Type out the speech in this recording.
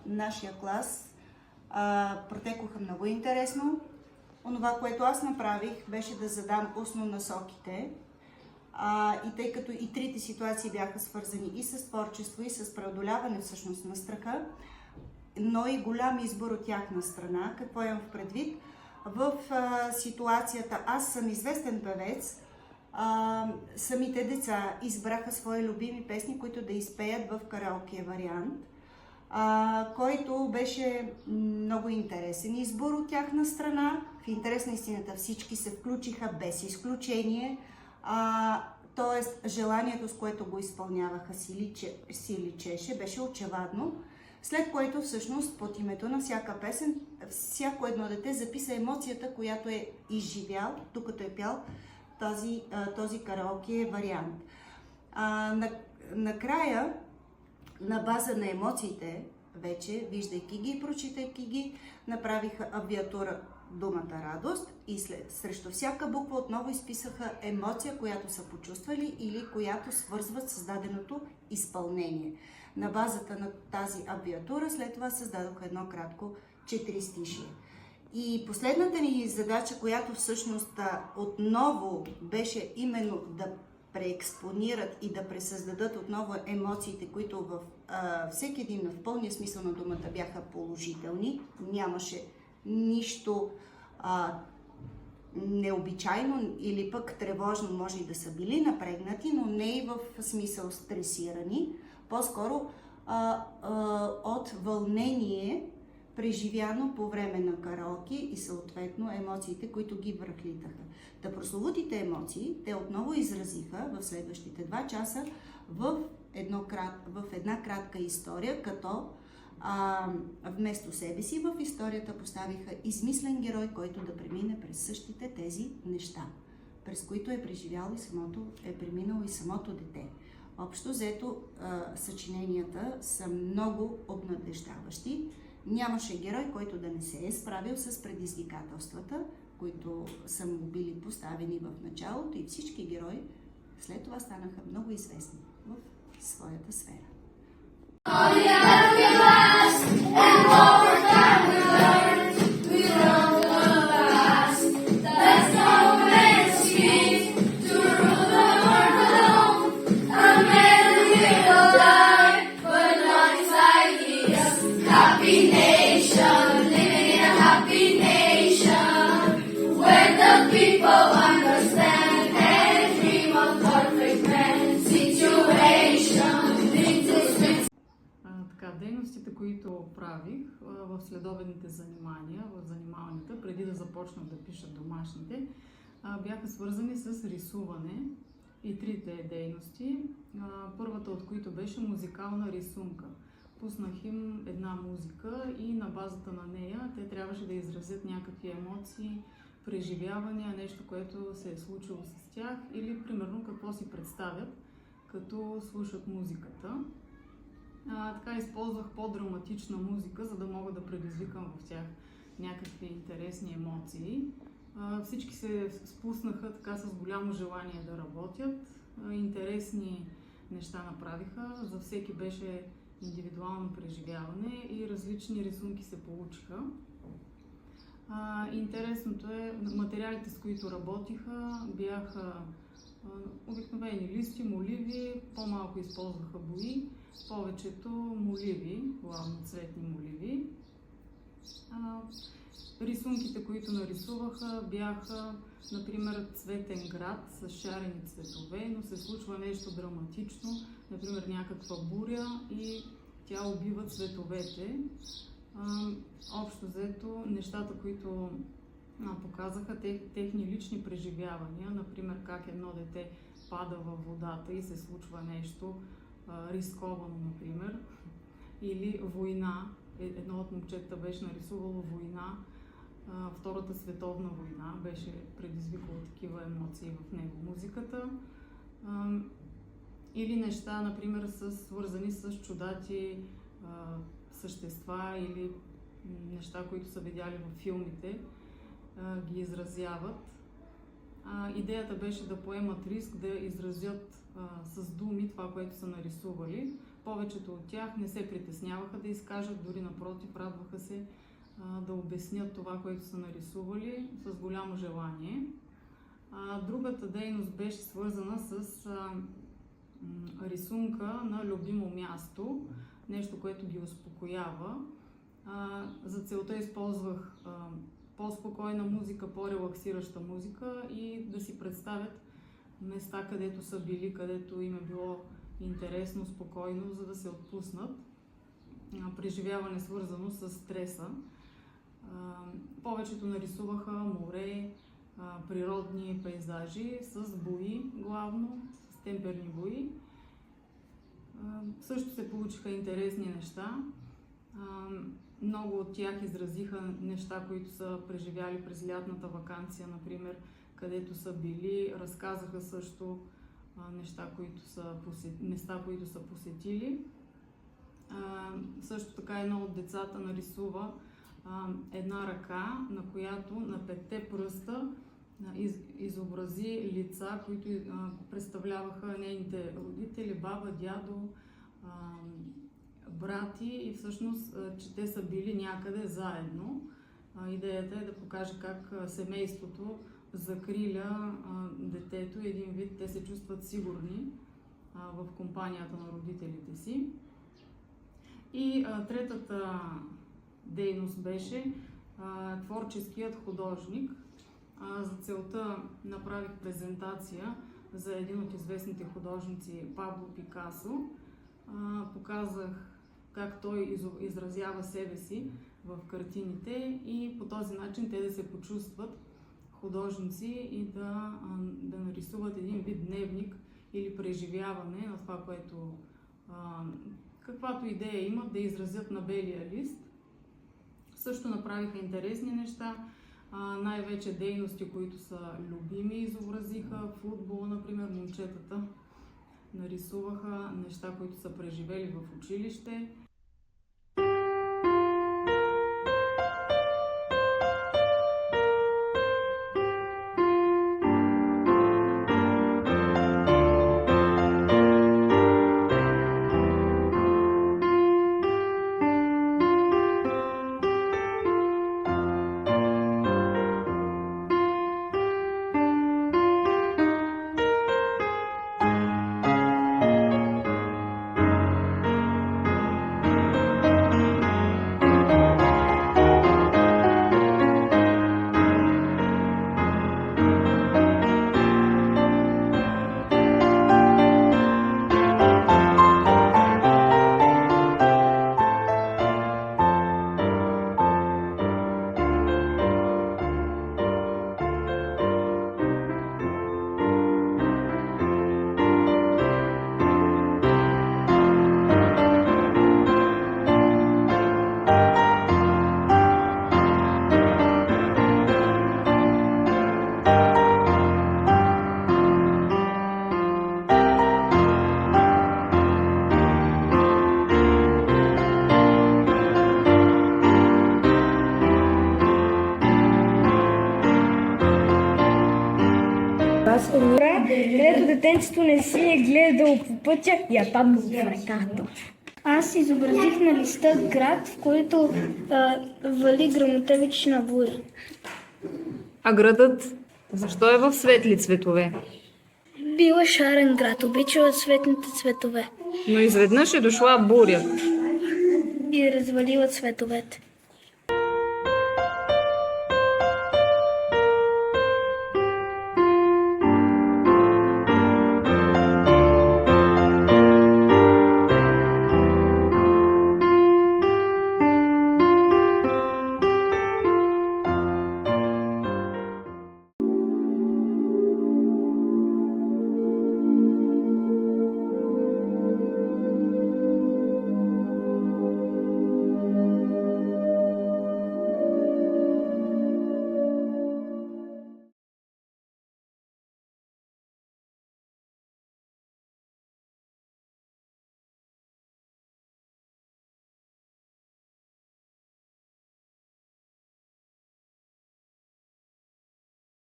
нашия клас протекоха много интересно. Онова, което аз направих, беше да задам устно насоките. И тъй като и трите ситуации бяха свързани и с творчество, и с преодоляване всъщност на страха, но и голям избор от тяхна страна. Какво имам в предвид? В ситуацията аз съм известен певец, самите деца избраха свои любими песни, които да изпеят в караоке вариант, който беше много интересен избор от тяхна страна. В интерес на истината всички се включиха без изключение, т.е. желанието, с което го изпълняваха, си личеше, беше очевадно. След което всъщност под името на всяка песен, всяко едно дете записа емоцията, която е изживял, докато е пял този караоке вариант. Накрая, на база на емоциите, вече, виждайки ги и прочитайки ги, направиха абревиатура думата радост и срещу всяка буква отново изписаха емоция, която са почувствали или която свързват с даденото изпълнение. На базата на тази абревиатура след това създадоха едно кратко четиристишие. И последната ни задача, която всъщност отново беше именно да преекспонират и да пресъздадат отново емоциите, които във всеки един в пълния смисъл на думата бяха положителни. Нямаше нищо необичайно или пък тревожно, може и да са били напрегнати, но не и в смисъл стресирани, по-скоро от вълнение, преживяно по време на караоке и съответно емоциите, които ги връхлитаха. Та прословутите емоции те отново изразиха в следващите 2 часа в една кратка история, като вместо себе си в историята поставиха измислен герой, който да премине през същите тези неща, през които е преминало и самото дете. Общо взето съчиненията са много обнадеждаващи. Нямаше герой, който да не се е справил с предизвикателствата, които са му били поставени в началото, и всички герои след това станаха много известни в своята сфера. Дейностите, които правих в следобедните занимания, в занималнията, преди да започна да пиша домашните, бяха свързани с рисуване и трите дейности. Първата от които беше музикална рисунка. Пуснах им една музика и на базата на нея те трябваше да изразят някакви емоции, преживявания, нещо, което се е случило с тях или примерно какво си представят, като слушат музиката. Така използвах по-драматична музика, за да мога да предизвикам в тях някакви интересни емоции. Всички се спуснаха така с голямо желание да работят. Интересни неща направиха. За всеки беше индивидуално преживяване и различни рисунки се получиха. Интересното е, материалите, с които работиха, бяха обикновени листи, моливи, по-малко използваха бои, повечето моливи, главно цветни моливи. Рисунките, които нарисуваха, бяха, например, цветен град с шарени цветове, но се случва нещо драматично, например някаква буря и тя убива цветовете. Общо взето, нещата, които показаха техни лични преживявания, например как едно дете пада във водата и се случва нещо рисковано, например, или война. Едно от момчета беше нарисувало война, Втората световна война беше предизвикала такива емоции в него музиката. Или неща, например, свързани с чудати същества или неща, които са видяли във филмите, ги изразяват. Идеята беше да поемат риск, да изразят с думи това, което са нарисували. повечето от тях не се притесняваха да изкажат, дори напротив, радваха се да обяснят това, което са нарисували с голямо желание. Другата дейност беше свързана с рисунка на любимо място, нещо, което ги успокоява. За целта използвах по-спокойна музика, по-релаксираща музика и да си представят места, където са били, където им е било интересно, спокойно, за да се отпуснат. Преживяване свързано с стреса. Повечето нарисуваха море, природни пейзажи с бои, главно, с темперни бои. Също се получиха интересни неща. Много от тях изразиха неща, които са преживяли през лятната ваканция, например, където са били. Разказаха също места, които са посетили. Също така едно от децата нарисува една ръка, на която на 5 пръста изобрази лица, които представляваха нейните родители, баба, дядо, брати и всъщност, че те са били някъде заедно. Идеята е да покаже как семейството закриля детето, един вид те се чувстват сигурни в компанията на родителите си. И третата дейност беше творческият художник. За целта направих презентация за един от известните художници Пабло Пикасо. Показах как той изразява себе си в картините и по този начин те да се почувстват художници и да нарисуват един вид дневник или преживяване на това, което каквато идея имат да изразят на белия лист. Също направиха интересни неща, най-вече дейности, които са любими, изобразиха футбол, например, момчетата нарисуваха неща, които са преживели в училище. Където детенцето не си е гледало по пътя и е паднало в реката. Аз изобразих на листа град, в който вали гръмотевична буря. А градът защо е в светли цветове? Бил е шарен град, обичала светните цветове Но изведнъж е дошла буря. и развалила цветовете.